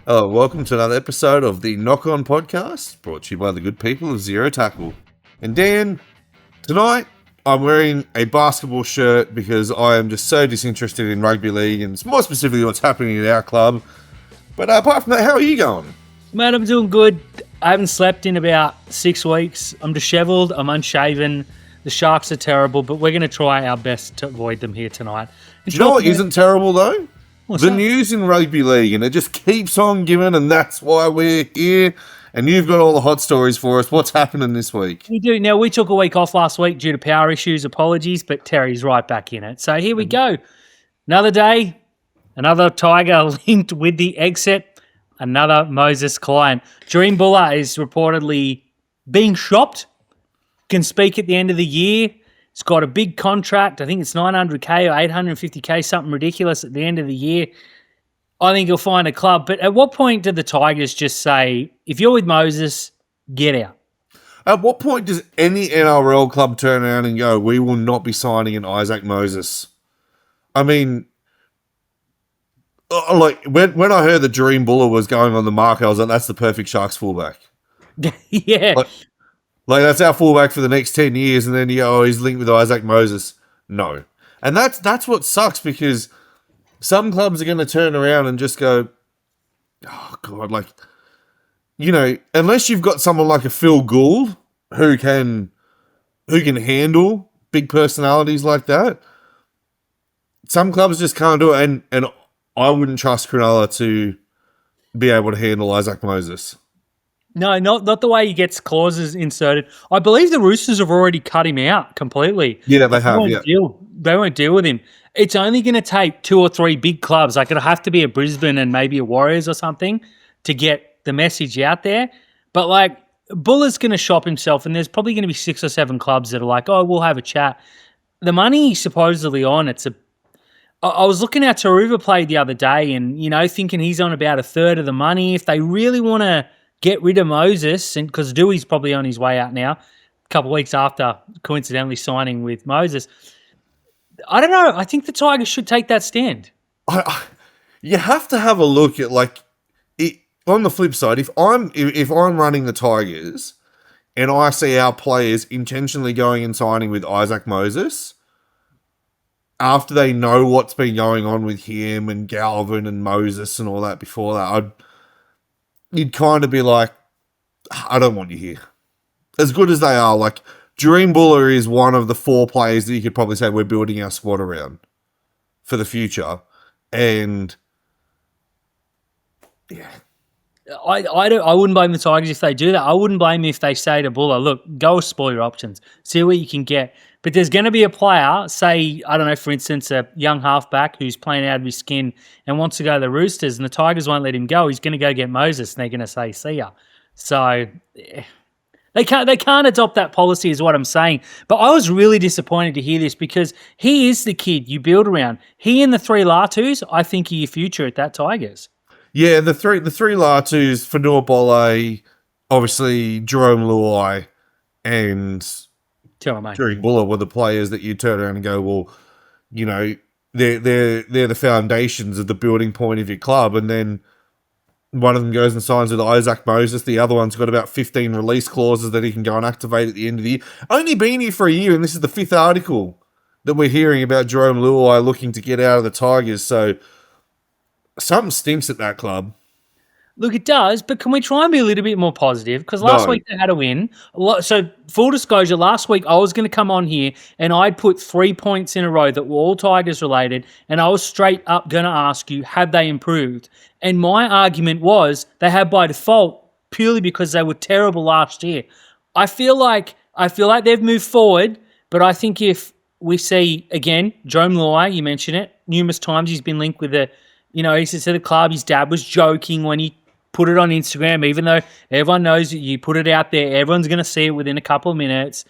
Hello, welcome to another episode of the Knock On Podcast, brought to you by the good people of Zero Tackle. And Dan, tonight I'm wearing a basketball shirt because I am just so disinterested in rugby league and more specifically what's happening in our club. But apart from that, how are you going? Mate, I'm doing good. I haven't slept in about 6 weeks. I'm dishevelled. I'm unshaven. The Sharks are terrible, but we're going to try our best to avoid them here tonight. Do you know what isn't terrible though? What's the that? news in rugby league, and it just keeps on giving, and that's why we're here. And you've got all the hot stories for us. What's happening this week? We do. Now, we took a week off last week due to power issues. Apologies, but Terry's right back in it. So here we go. Another day, another Tiger linked with the exit, another Moses client. Jahream Bula is reportedly being shopped, can speak at the end of the year. He's got a big contract. I think it's $900K or $850K, something ridiculous at the end of the year. I think he'll find a club. But at what point did the Tigers just say, if you're with Moses, get out? At what point does any NRL club turn around and go, we will not be signing an Isaac Moses? I mean, like when I heard that Jahream Bula was going on the market, I was like, that's the perfect Sharks fullback. Yeah. Like, that's our fullback for the next 10 years, and then you go, oh, he's linked with Isaac Moses. No. And that's what sucks, because some clubs are going to turn around and just go, oh, God, like, you know, unless you've got someone like a Phil Gould who can handle big personalities like that, some clubs just can't do it. And I wouldn't trust Cronulla to be able to handle Isaac Moses. No, not the way he gets clauses inserted. I believe the Roosters have already cut him out completely. Yeah, they have, They won't deal with him. It's only going to take 2 or 3 big clubs. Like, it'll have to be a Brisbane and maybe a Warriors or something to get the message out there. But, like, Buller's going to shop himself, and there's probably going to be 6 or 7 clubs that are like, oh, we'll have a chat. The money he's supposedly on, I was looking at Taruva play the other day and, you know, thinking he's on about a third of the money. If they really want to get rid of Moses, and because Dewey's probably on his way out now, a couple of weeks after coincidentally signing with Moses. I don't know. I think the Tigers should take that stand. You have to have a look at, like, on the flip side, if I'm running the Tigers and I see our players intentionally going and signing with Isaac Moses after they know what's been going on with him and Galvin and Moses and all that before that, you'd kind of be like, I don't want you here. As good as they are, like, Jahream Bula is one of the 4 players that you could probably say we're building our squad around for the future. And, yeah. I wouldn't blame the Tigers if they do that. I wouldn't blame them if they say to Bula, look, go explore your options. See what you can get. But there's going to be a player, say, I don't know, for instance, a young halfback who's playing out of his skin and wants to go to the Roosters, and the Tigers won't let him go. He's going to go get Moses, and they're going to say, see ya. So they can't adopt that policy is what I'm saying. But I was really disappointed to hear this because he is the kid you build around. He and the 3 Latus, I think, are your future at that Tigers. Yeah, the three Latus, Fanua Bole, obviously Jahream Bula, and Jahream Bula were the players that you turn around and go, well, you know, they're the foundations of the building point of your club, and then one of them goes and signs with Isaac Moses. The other one's got about 15 release clauses that he can go and activate at the end of the year. Only been here for a year, and this is the 5th article that we're hearing about Jahream Bula looking to get out of the Tigers. So something stinks at that club. Look, it does, but can we try and be a little bit more positive? Because last week they had a win. So, full disclosure, last week I was going to come on here and I'd put 3 points in a row that were all Tigers related, and I was straight up going to ask you, have they improved? And my argument was they have by default, purely because they were terrible last year. I feel like they've moved forward, but I think if we see, again, Jahream Bula, you mentioned it, numerous times he's been linked with he said to the club, his dad was joking when he put it on Instagram, even though everyone knows that you put it out there, everyone's going to see it within a couple of minutes.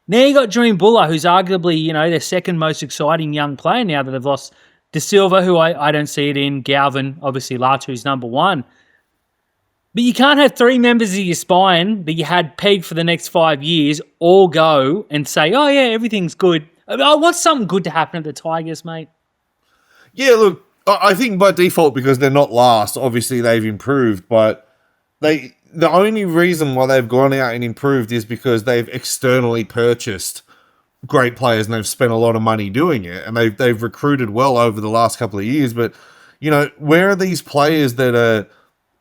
Now you got Jahream Bula, who's arguably, their second most exciting young player now that they've lost De Silva, who I don't see it in, Galvin, obviously Latu's number 1. But you can't have 3 members of your spine that you had pegged for the next 5 years all go and say, oh yeah, everything's good. I want something good to happen at the Tigers, mate. Yeah, look, I think by default, because they're not last, obviously they've improved, but the only reason why they've gone out and improved is because they've externally purchased great players and they've spent a lot of money doing it, and they've recruited well over the last couple of years. But where are these players that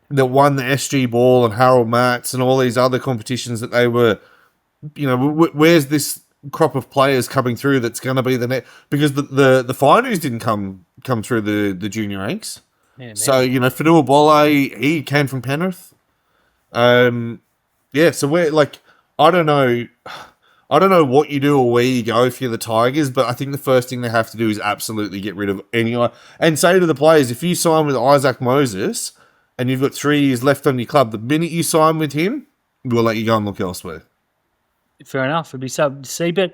won the SG Ball and Harold Matts and all these other competitions that they were, where's this crop of players coming through that's going to be the next? Because the finals didn't come through the junior ranks. Yeah, so Fanua Bole, he came from Penrith. So we're like, I don't know what you do or where you go if you're the Tigers, but I think the first thing they have to do is absolutely get rid of anyone and say to the players, if you sign with Isaac Moses and you've got 3 years left on your club, the minute you sign with him, we'll let you go and look elsewhere. Fair enough. It'd be something to see. But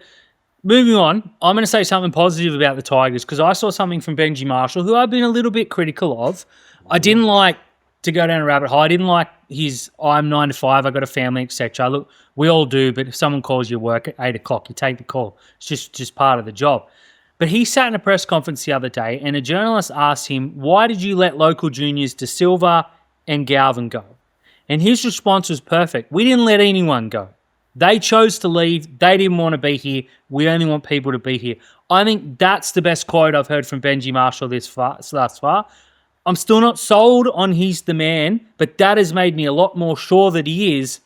moving on, I'm going to say something positive about the Tigers because I saw something from Benji Marshall, who I've been a little bit critical of. I didn't like to go down a rabbit hole. I didn't like his I'm 9 to 5, I got a family, etc. Look, we all do, but if someone calls you work at 8 o'clock, you take the call. It's just part of the job. But he sat in a press conference the other day and a journalist asked him, why did you let local juniors De Silva and Galvin go? And his response was perfect. We didn't let anyone go. They chose to leave. They didn't want to be here. We only want people to be here. I think that's the best quote I've heard from Benji Marshall thus far. I'm still not sold on he's the man, but that has made me a lot more sure that he is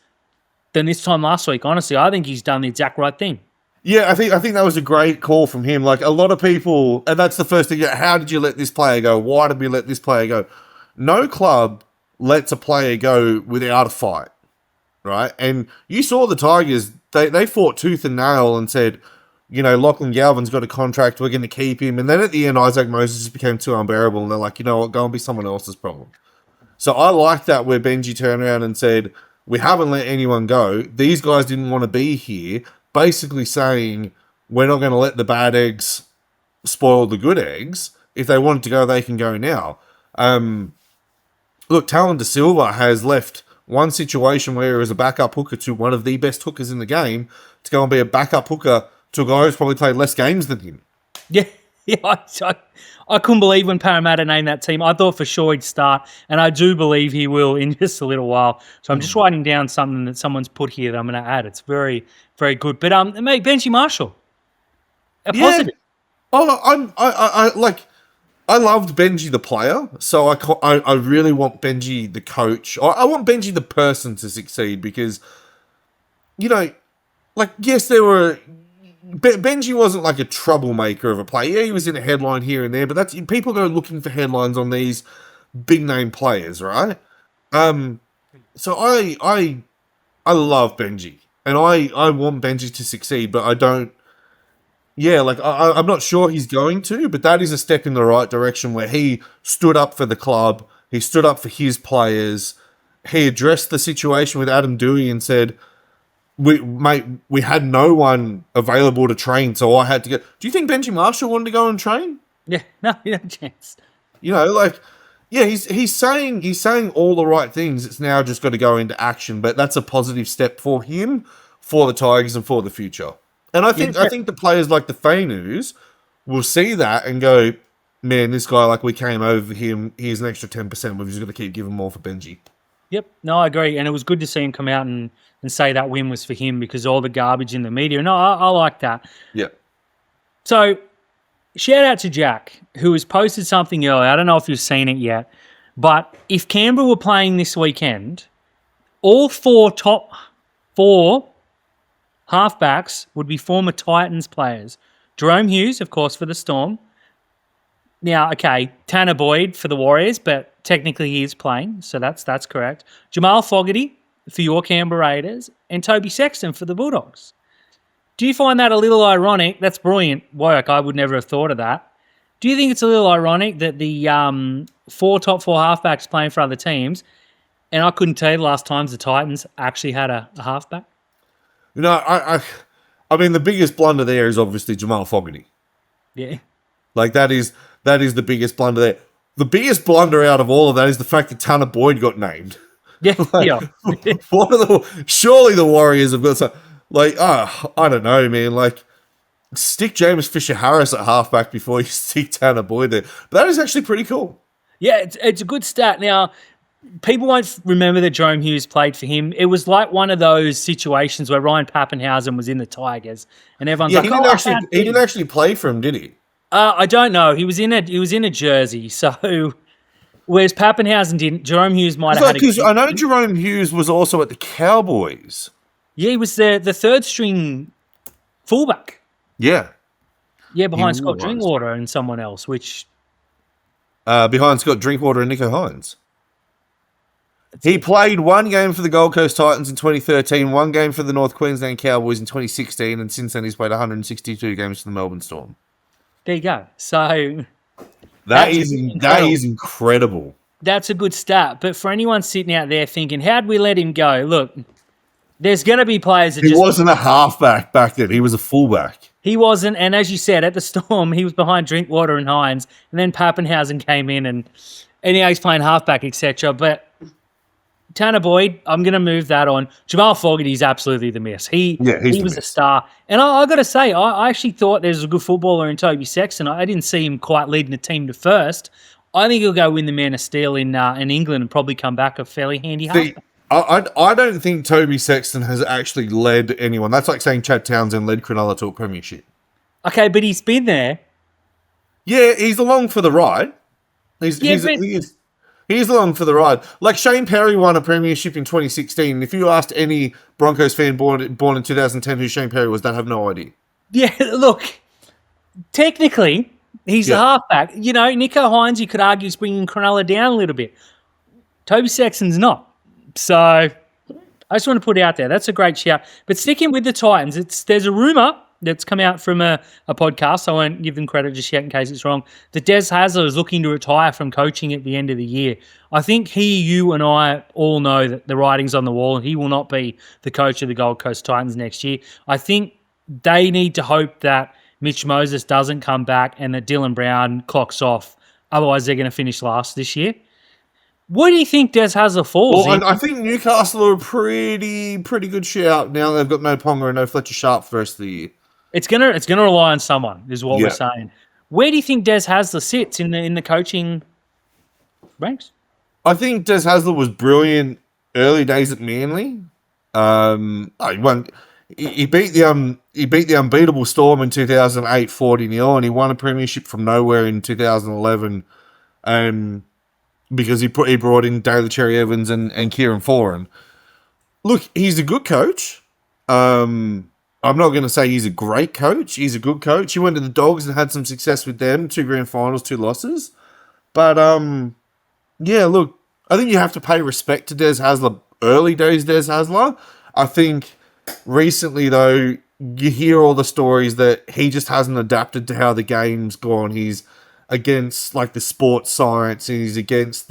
than this time last week. Honestly, I think he's done the exact right thing. Yeah, I think that was a great call from him. Like a lot of people, and that's the first thing. How did you let this player go? Why did we let this player go? No club lets a player go without a fight, right? And you saw the Tigers, they fought tooth and nail and said, Lachlan Galvin's got a contract, we're going to keep him. And then at the end, Isaac Moses just became too unbearable, and they're like, you know what, go and be someone else's problem. So I like that where Benji turned around and said, we haven't let anyone go. These guys didn't want to be here, basically saying, we're not going to let the bad eggs spoil the good eggs. If they wanted to go, they can go now. Look, Talon De Silva has left one situation where he was a backup hooker to one of the best hookers in the game to go and be a backup hooker to a guy who's probably played less games than him. Yeah. I couldn't believe when Parramatta named that team. I thought for sure he'd start, and I do believe he will in just a little while. So I'm just writing down something that someone's put here that I'm going to add. It's very, very good. But mate, Benji Marshall, positive. I loved Benji the player, so I really want Benji the coach. I want Benji the person to succeed because, yes, there were. Benji wasn't like a troublemaker of a player. Yeah, he was in a headline here and there, but that's people go looking for headlines on these big name players, right? So I love Benji, and I want Benji to succeed, but I don't. Yeah, I'm not sure he's going to, but that is a step in the right direction where he stood up for the club, he stood up for his players, he addressed the situation with Adam Dewey and said, we had no one available to train, so I had to go. Do you think Benji Marshall wanted to go and train? Yeah, no chance. He's saying all the right things. It's now just got to go into action, but that's a positive step for him, for the Tigers, and for the future. And I think the players like the Fainus will see that and go, man, this guy, we came over him, here's an extra 10%, we've just got to keep giving more for Benji. Yep, no, I agree. And it was good to see him come out and say that win was for him because all the garbage in the media. No, I like that. Yeah. So, shout out to Jack, who has posted something earlier. I don't know if you've seen it yet, but if Canberra were playing this weekend, all top four halfbacks would be former Titans players. Jerome Hughes, of course, for the Storm. Now, okay, Tanner Boyd for the Warriors, but technically he is playing, so that's correct. Jamal Fogarty for your Canberra Raiders, and Toby Sexton for the Bulldogs. Do you find that a little ironic? That's brilliant work. I would never have thought of that. Do you think it's a little ironic that the top four halfbacks playing for other teams, and I couldn't tell you the last times the Titans actually had a halfback? I mean, the biggest blunder there is obviously Jamal Fogarty. Yeah. That is the biggest blunder there. The biggest blunder out of all of that is the fact that Tanner Boyd got named. Yeah, yeah. Surely the Warriors have got some, I don't know, man. stick James Fisher-Harris at halfback before you stick Tanner Boyd there. But that is actually pretty cool. Yeah, it's a good stat. Now, people won't remember that Jahream Hughes played for him. It was like one of those situations where Ryan Pappenhausen was in the Tigers, and everyone's like, he didn't actually play for him, did he? I don't know. He was in a jersey, so whereas Pappenhausen didn't. Jahream Hughes might have had. Because I know Jahream Hughes was also at the Cowboys. Yeah, he was the third string fullback. Yeah. Yeah, behind Scott Drinkwater and someone else, which behind Scott Drinkwater and Nicho Hines. He played one game for the Gold Coast Titans in 2013, one game for the North Queensland Cowboys in 2016, and since then he's played 162 games for the Melbourne Storm. There you go. So that is incredible. That's a good stat. But for anyone sitting out there thinking, how'd we let him go? Look, there's going to be players that he wasn't a halfback back then. He was a fullback. He wasn't. And as you said, at the Storm, he was behind Drinkwater and Hines. And then Pappenhausen came in and he's playing halfback, etc. But Tanner Boyd, I'm going to move that on. Jamal Fogarty's absolutely the miss. He was a star. And I got to say, I actually thought there was a good footballer in Toby Sexton. I didn't see him quite leading the team to first. I think he'll go win the Man of Steel in England and probably come back a fairly handy halfback. I don't think Toby Sexton has actually led anyone. That's like saying Chad Townsend led Cronulla to a premiership. Okay, but he's been there. Yeah, he's along for the ride. He's along for the ride. Like Shane Perry won a premiership in 2016. If you asked any Broncos fan born in 2010 who Shane Perry was, they'd have no idea. Yeah, look, technically, he's a halfback. You know, Nicho Hines, you could argue, is bringing Cronulla down a little bit. Toby Sexton's not. So I just want to put it out there. That's a great shout. But sticking with the Titans, there's a rumour that's come out from a podcast. I won't give them credit just yet in case it's wrong. That Des Hasler is looking to retire from coaching at the end of the year. I think you and I all know that the writing's on the wall and he will not be the coach of the Gold Coast Titans next year. I think they need to hope that Mitch Moses doesn't come back and that Dylan Brown clocks off. Otherwise, they're going to finish last this year. What do you think Des Hasler falls in? I think Newcastle are a pretty good shout now. They've got no Ponga and no Fletcher Sharp for the rest of the year. It's gonna rely on someone, is what we're saying. Where do you think Des Hasler sits in the coaching ranks? I think Des Hasler was brilliant early days at Manly. He beat the unbeatable Storm in 2008 40-0, and he won a premiership from nowhere in 2011. Because he brought in Daly Cherry Evans and Kieran Foran. Look, he's a good coach. I'm not going to say he's a great coach. He's a good coach. He went to the Dogs and had some success with them. 2 grand finals, 2 losses. But, look, I think you have to pay respect to Des Hasler. Early days Des Hasler. I think recently, though, you hear all the stories that he just hasn't adapted to how the game's gone. He's against like the sports science, and he's against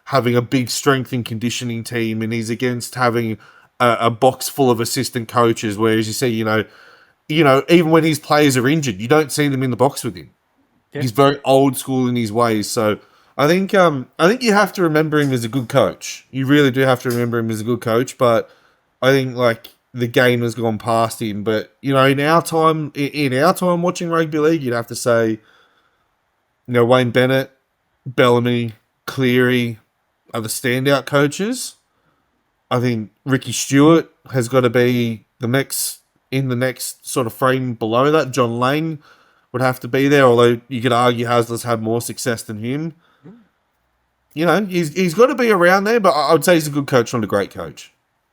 having a big strength and conditioning team, and he's against having a box full of assistant coaches. Whereas you see, you know, even when his players are injured, you don't see them in the box with him. Yeah. He's very old school in his ways. So I think you have to remember him as a good coach. You really do have to remember him as a good coach. But I think like the game has gone past him. But you know, in our time watching rugby league, you'd have to say, you know, Wayne Bennett, Bellamy, Cleary are the standout coaches. I think Ricky Stewart has got to be in the next sort of frame below that. John Lane would have to be there, although you could argue Hasler's had more success than him. You know, he's got to be around there, but I would say he's a good coach, not a great coach.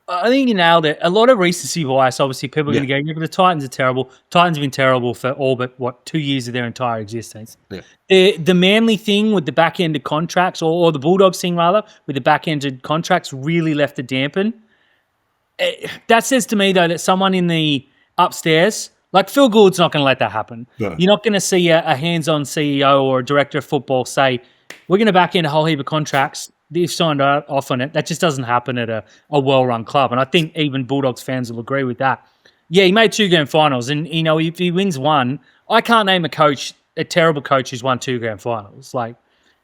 I think you nailed it. A lot of recency bias, obviously. People are going to go, yeah, but the Titans are terrible. Titans have been terrible for all but 2 years of their entire existence. Yeah. The Manly thing with the back-ended contracts, or the Bulldogs thing, rather, with the back-ended contracts really left a dampen. That says to me, though, that someone in the upstairs, like Phil Gould's not going to let that happen. No. You're not going to see a hands-on CEO or a director of football say, we're going to back-end a whole heap of contracts. They've signed off on it. That just doesn't happen at a well-run club. And I think even Bulldogs fans will agree with that. Yeah, he made 2 grand finals. And, you know, if he wins one, I can't name a terrible coach who's won 2 grand finals. Like,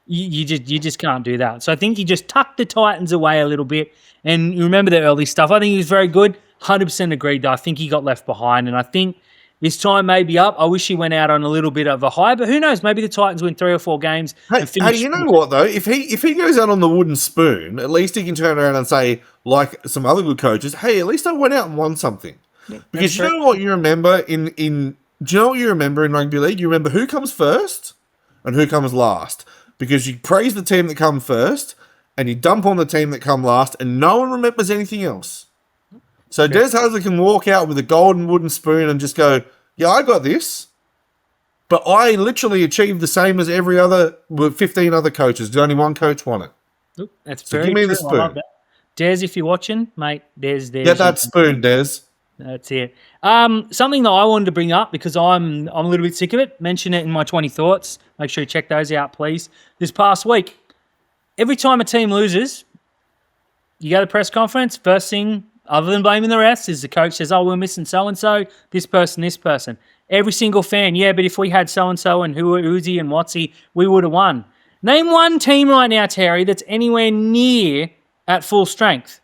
you just can't do that. So I think he just tucked the Titans away a little bit. And you remember the early stuff. I think he was very good. 100% agreed, though. I think he got left behind. And I think His time may be up. I wish he went out on a little bit of a high, but who knows? Maybe the Titans win 3 or 4 games and finish. Hey, you know what though? If he goes out on the wooden spoon, at least he can turn around and say, like some other good coaches, "Hey, at least I went out and won something." Yeah, because you know what you remember do you know what you remember in rugby league? You remember who comes first and who comes last, because you praise the team that come first and you dump on the team that come last, and no one remembers anything else. So Des Hasler can walk out with a golden wooden spoon and just go, "Yeah, I got this, but I literally achieved the same as every other with 15 other coaches. Only one coach won it." Look, that's so very give me true. the spoon. I love that. Des, if you're watching, mate, Des. Get that spoon, Des. That's it. Something that I wanted to bring up, because I'm a little bit sick of it. Mention it in my 20 thoughts. Make sure you check those out, please. This past week, every time a team loses, you go to the press conference, first thing, other than blaming the refs, is the coach says, "Oh, we're missing so-and-so, this person." Every single fan, "Yeah, but if we had so-and-so and Uzi and Watsy, we would have won." Name one team right now, Terry, that's anywhere near at full strength.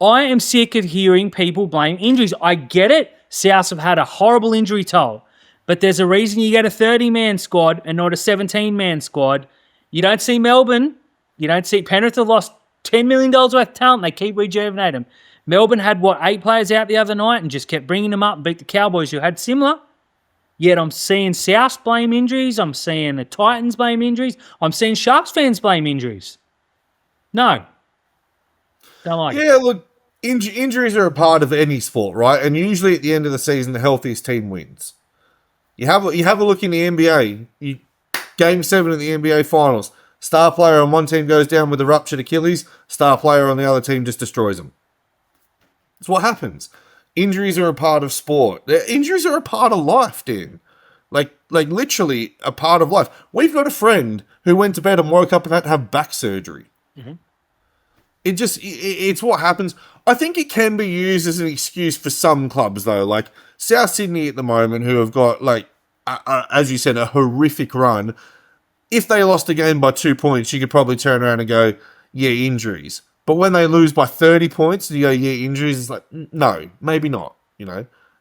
I am sick of hearing people blame injuries. I get it. Souths have had a horrible injury toll, but there's a reason you get a 30-man squad and not a 17-man squad. You don't see Melbourne. You don't see Penrith have lost $10 million worth of talent. They keep rejuvenating them. Melbourne had, 8 players out the other night and just kept bringing them up and beat the Cowboys, who had similar. Yet I'm seeing Souths blame injuries. I'm seeing the Titans blame injuries. I'm seeing Sharks fans blame injuries. No. Don't like it. Yeah, look, injuries are a part of any sport, right? And usually at the end of the season, the healthiest team wins. You have a look in the NBA. Game 7 of the NBA Finals. Star player on one team goes down with a ruptured Achilles. Star player on the other team just destroys them. That's what happens. Injuries are a part of sport. Injuries are a part of life, Dan. Like literally a part of life. We've got a friend who went to bed and woke up and had to have back surgery. Mm-hmm. It's what happens. I think it can be used as an excuse for some clubs, though. Like South Sydney at the moment, who have got, as you said, a horrific run. If they lost a game by 2 points, you could probably turn around and go, yeah, injuries. But when they lose by 30 points, you go, yeah, injuries. It's like, no, maybe not,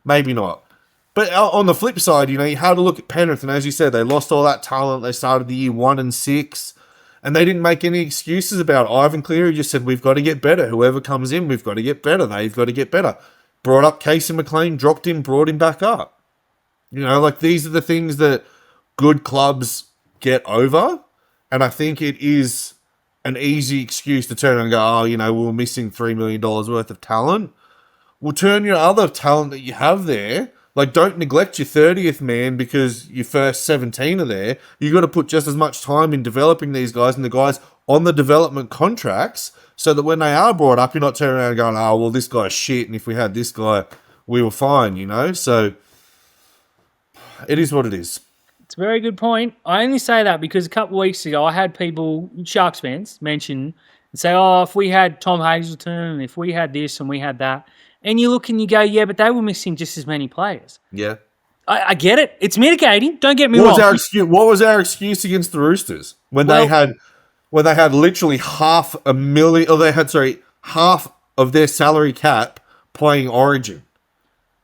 maybe not. But on the flip side, you had to look at Penrith, and as you said, they lost all that talent. They started the year 1-6, and they didn't make any excuses about it. Ivan Cleary just said, we've got to get better. Whoever comes in, we've got to get better. They've got to get better. Brought up Casey McLean, dropped him, brought him back up. These are the things that good clubs get over, and I think it is an easy excuse to turn and go, we were missing $3 million worth of talent. Well, turn your other talent that you have there. Don't neglect your 30th man because your first 17 are there. You got to put just as much time in developing these guys and the guys on the development contracts, so that when they are brought up, you're not turning around and going, "Oh, well, this guy's shit, and if we had this guy, we were fine." So it is what it is. It's a very good point. I only say that because a couple of weeks ago, I had people, Sharks fans, mention and say, "Oh, if we had Tom Hazelton, and if we had this and we had that." And you look and you go, yeah, but they were missing just as many players. Yeah. I get it. It's mitigating. Don't get me wrong. What was our excuse against the Roosters when they had literally half of their salary cap playing Origin,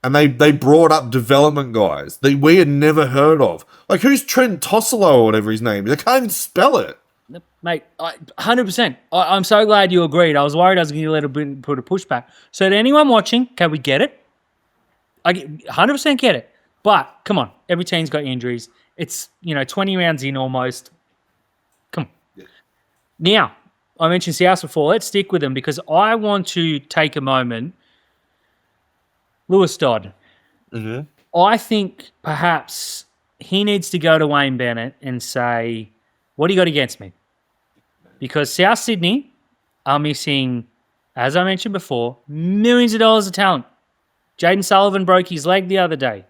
and they brought up development guys that we had never heard of. Who's Trent Tossolo or whatever his name is? I can't even spell it. Mate, 100%. I'm so glad you agreed. I was worried I was going to put a pushback. So to anyone watching, can we get it? I 100% get it. But, come on, every team's got injuries. It's, 20 rounds in almost. Come on. Yeah. Now, I mentioned South before. Let's stick with them because I want to take a moment. Lewis Dodd. Mm-hmm. I think perhaps he needs to go to Wayne Bennett and say, what do you got against me? Because South Sydney are missing, as I mentioned before, millions of dollars of talent. Jaden Sullivan broke his leg the other day.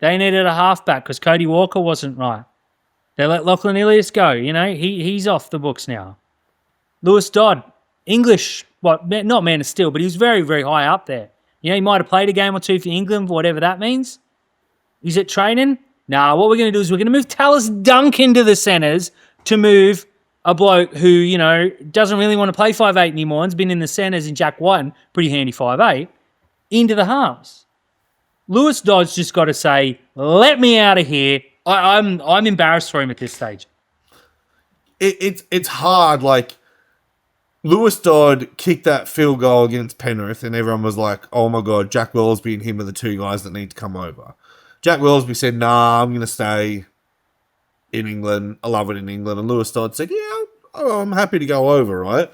They needed a halfback because Cody Walker wasn't right. They let Lachlan Ilias go. He's off the books now. Lewis Dodd, English, not man of steel, but he was very, very high up there. He might have played a game or two for England, whatever that means. Is it training? Nah, what we're going to do is we're going to move Tallis Duncan to the centres to move a bloke who, doesn't really want to play 5'8" anymore and's been in the centres in Jack White, pretty handy 5'8", into the halves. Lewis Dodd's just got to say, let me out of here. I'm embarrassed for him at this stage. It's hard. Like, Lewis Dodd kicked that field goal against Penrith, and everyone was like, oh my God, Jack Wilsby and him are the two guys that need to come over. Jack Wilsby said, nah, I'm going to stay in England. I love it in England. And Lewis Dodd said, yeah, I'm happy to go over, right?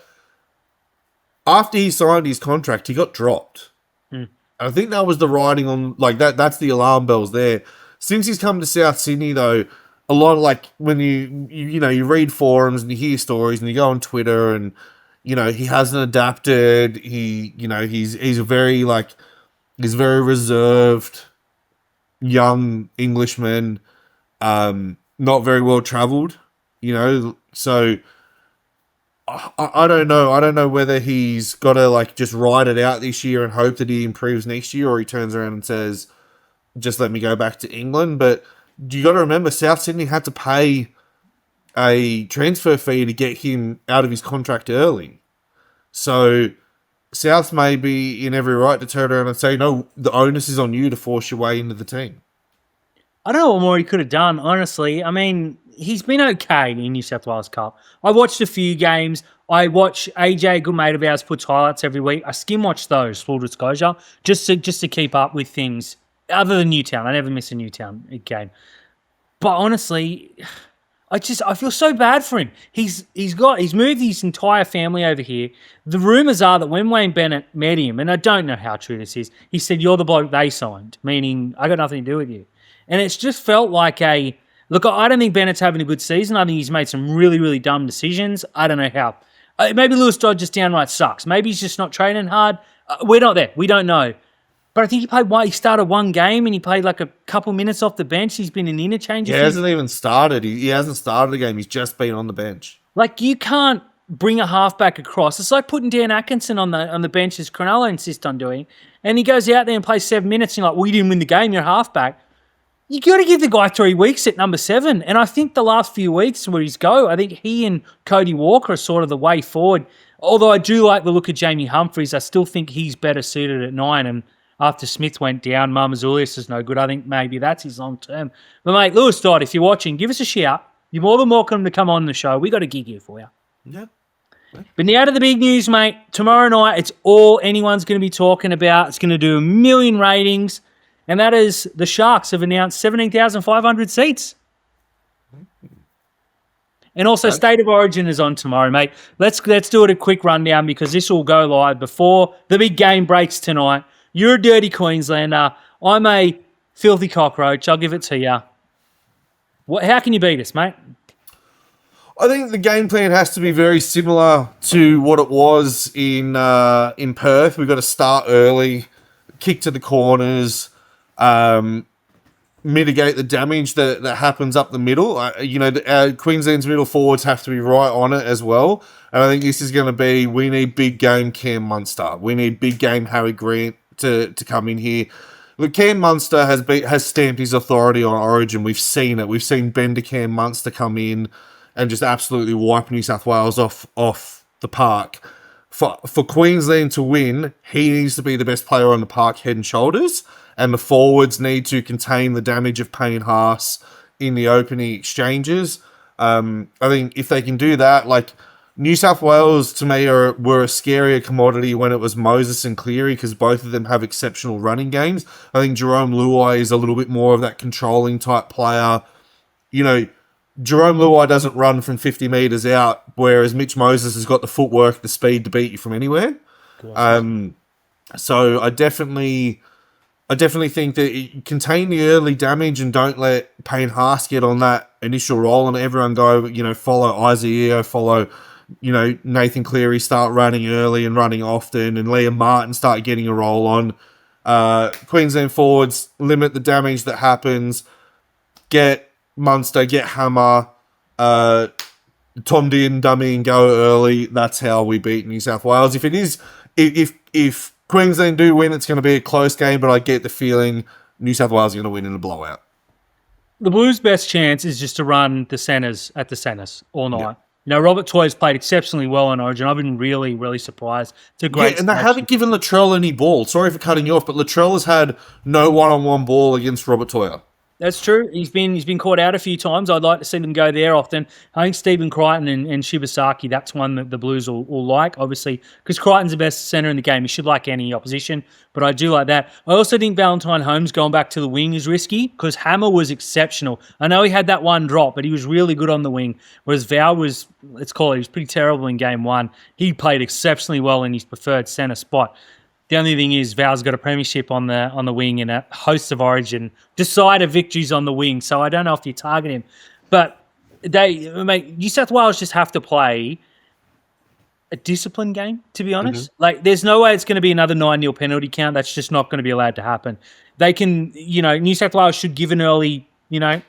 After he signed his contract, he got dropped. I think that was the writing on, like, that's the alarm bells there. Since he's come to South Sydney, though, a lot of, like, when you read forums and you hear stories and you go on Twitter and, he hasn't adapted. He's a very, like, he's very reserved young Englishman, not very well travelled, so I don't know. I don't know whether he's got to, like, just ride it out this year and hope that he improves next year, or he turns around and says, just let me go back to England. But you got to remember, South Sydney had to pay a transfer fee to get him out of his contract early. So South may be in every right to turn around and say, no, the onus is on you to force your way into the team. I don't know what more he could have done, honestly. I mean, he's been okay in New South Wales Cup. I watched a few games. I watch AJ, a good mate of ours, puts highlights every week. I skim watch those, full disclosure, just to keep up with things. Other than Newtown, I never miss a Newtown game. But honestly, I feel so bad for him. He's moved his entire family over here. The rumours are that when Wayne Bennett met him, and I don't know how true this is, he said, "You're the bloke they signed," meaning I got nothing to do with you. And it's just felt like look, I don't think Bennett's having a good season. I think he's made some really, really dumb decisions. I don't know how. Maybe Lewis Dodd just downright sucks. Maybe he's just not training hard. We're not there. We don't know. But I think he started one game and he played like a couple minutes off the bench. He's been an interchange. He hasn't even started. He hasn't started a game. He's just been on the bench. Like, you can't bring a halfback across. It's like putting Dan Atkinson on the bench, as Cronulla insist on doing. And he goes out there and plays 7 minutes and you're like, well, you didn't win the game. You're a halfback. You got to give the guy 3 weeks at number 7. And I think the last few weeks where he's I think he and Cody Walker are sort of the way forward. Although I do like the look of Jamie Humphries, I still think he's better suited at 9. And after Smith went down, Marmazulius is no good. I think maybe that's his long term. But mate, Lewis Dodd, if you're watching, give us a shout. You're more than welcome to come on the show. We got a gig here for you. Yeah. But now to the big news, mate. Tomorrow night, it's all anyone's going to be talking about. It's going to do 1 million ratings. And that is, the Sharks have announced 17,500 seats. And also, State of Origin is on tomorrow, mate. Let's do it a quick rundown because this will go live before the big game breaks tonight. You're a dirty Queenslander. I'm a filthy cockroach. I'll give it to you. How can you beat us, mate? I think the game plan has to be very similar to what it was in Perth. We've got to start early, kick to the corners, mitigate the damage that happens up the middle. Queensland's middle forwards have to be right on it as well. And I think this is going to be, we need big game Cam Munster. We need big game Harry Grant to come in here. Look, Cam Munster has stamped his authority on Origin. We've seen it. We've seen Bender Cam Munster come in and just absolutely wipe New South Wales off the park. For Queensland to win, he needs to be the best player on the park head and shoulders, and the forwards need to contain the damage of Payne Haas in the opening exchanges. I think if they can do that, like, New South Wales, to me, were a scarier commodity when it was Moses and Cleary, because both of them have exceptional running games. I think Jahream Bula is a little bit more of that controlling type player. Jahream Bula doesn't run from 50 metres out, whereas Mitch Moses has got the footwork, the speed to beat you from anywhere. So I definitely think that you contain the early damage and don't let Payne Haas get on that initial roll and everyone go, follow Isaiah, follow, Nathan Cleary start running early and running often, and Liam Martin start getting a roll on. Queensland forwards limit the damage that happens. Get Munster, get Hammer, Tom Dearden dummy and go early. That's how we beat New South Wales. If Queensland do win, it's going to be a close game, but I get the feeling New South Wales are going to win in a blowout. The Blues' best chance is just to run the centres at the centres all night. Robert Toy's played exceptionally well in Origin. I've been really, really surprised. It's a great and they haven't given Latrell any ball. Sorry for cutting you off, but Latrell has had no one-on-one ball against Robert Toya. That's true. He's been caught out a few times. I'd like to see them go there often. I think Stephen Crichton and Shibasaki, that's one that the Blues will like, obviously, because Crichton's the best centre in the game. He should like any opposition, but I do like that. I also think Valentine Holmes going back to the wing is risky because Hammer was exceptional. I know he had that one drop, but he was really good on the wing, whereas Val was, he was pretty terrible in game one. He played exceptionally well in his preferred centre spot. The only thing is Val's got a premiership on the wing and a host of Origin decider victories on the wing, so I don't know if you target him. But New South Wales just have to play a disciplined game, to be honest. Like, there's no way it's going to be another 9-0 penalty count. That's just not going to be allowed to happen. They can, New South Wales should give an early, a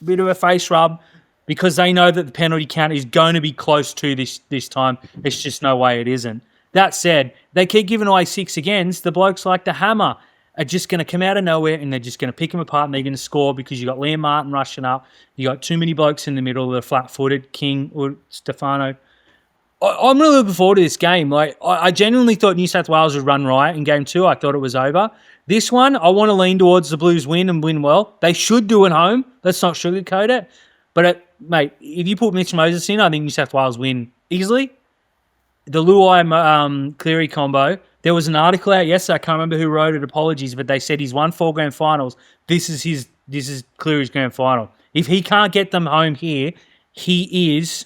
bit of a face rub because they know that the penalty count is going to be close to this time. There's just no way it isn't. That said, they keep giving away 6 against. The blokes like the Hammer are just going to come out of nowhere and they're just going to pick them apart and they're going to score because you got Liam Martin rushing up. You got too many blokes in the middle that are flat-footed, King or Stefano. I'm really looking forward to this game. Like, I genuinely thought New South Wales would run riot in game 2. I thought it was over. This one, I want to lean towards the Blues win and win well. They should do it home. Let's not sugarcoat it. But, mate, if you put Mitch Moses in, I think New South Wales win easily. The Luai Cleary combo. There was an article out yesterday. I can't remember who wrote it. Apologies, but they said he's won 4 grand finals. This is Cleary's grand final. If he can't get them home here, he is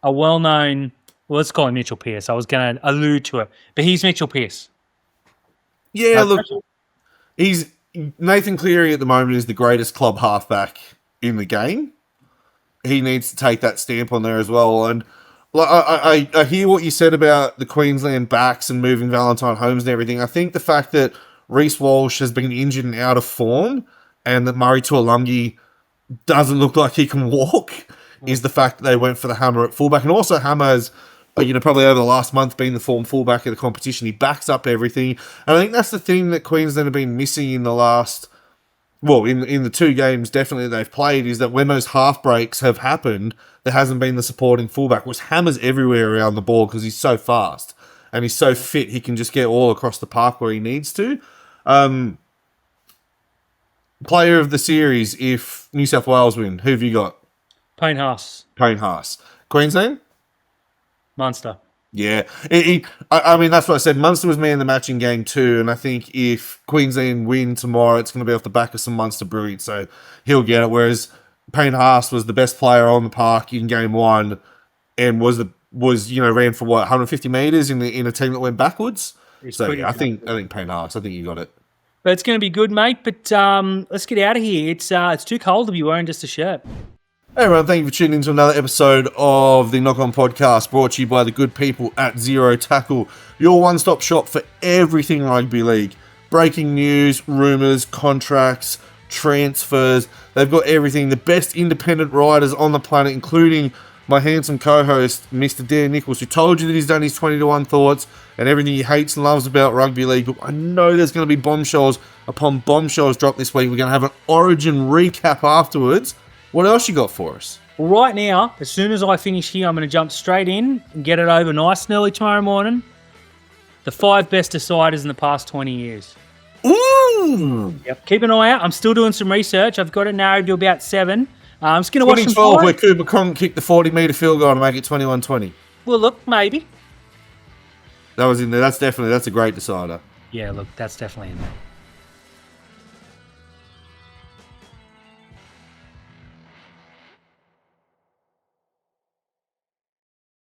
a well-known. Well, let's call him Mitchell Pearce. I was going to allude to it, but he's Mitchell Pearce. Yeah, look, he's Nathan Cleary at the moment is the greatest club halfback in the game. He needs to take that stamp on there as well, and. I hear what you said about the Queensland backs and moving Valentine Holmes and everything. I think the fact that Reece Walsh has been injured and out of form and that Murray Tuolungi doesn't look like he can walk is the fact that they went for the Hammer at fullback. And also Hammer has, probably over the last month been the form fullback of the competition. He backs up everything. And I think that's the thing that Queensland have been missing in the last... Well, in the 2 games definitely they've played is that when those half breaks have happened, there hasn't been the supporting fullback, which Hammer's everywhere around the ball because he's so fast and he's so fit he can just get all across the park where he needs to. Player of the series, if New South Wales win, who have you got? Payne Haas. Queensland? Munster. Yeah. I mean, that's what I said. Munster was man of the match in game 2, and I think if Queensland win tomorrow, it's going to be off the back of some Munster brilliance, so he'll get it. Whereas Payne Haas was the best player on the park in game 1 and ran for 150 metres in a team that went backwards. So yeah, I think Payne Haas, I think you got it. But it's going to be good, mate. But let's get out of here. It's too cold to be wearing just a shirt. Hey everyone, thank you for tuning in to another episode of the Knock On Podcast, brought to you by the good people at Zero Tackle, your one-stop shop for everything rugby league. Breaking news, rumours, contracts, transfers. They've got everything. The best independent writers on the planet, including my handsome co-host, Mr. Dan Nichols, who told you that he's done his 20-to-1 thoughts and everything he hates and loves about rugby league. But I know there's going to be bombshells upon bombshells dropped this week. We're going to have an Origin recap afterwards. What else you got for us? Well, right now, as soon as I finish here, I'm going to jump straight in and get it over nice and early tomorrow morning. The 5 best deciders in the past 20 years. Ooh! Yep. Keep an eye out. I'm still doing some research. I've got it narrowed to about 7. I'm just going to watch some 2012, where Cooper Cronk kicked the 40-metre field goal to make it 21-20. Well, look, maybe. That was in there. That's a great decider. Yeah, look, that's definitely in there.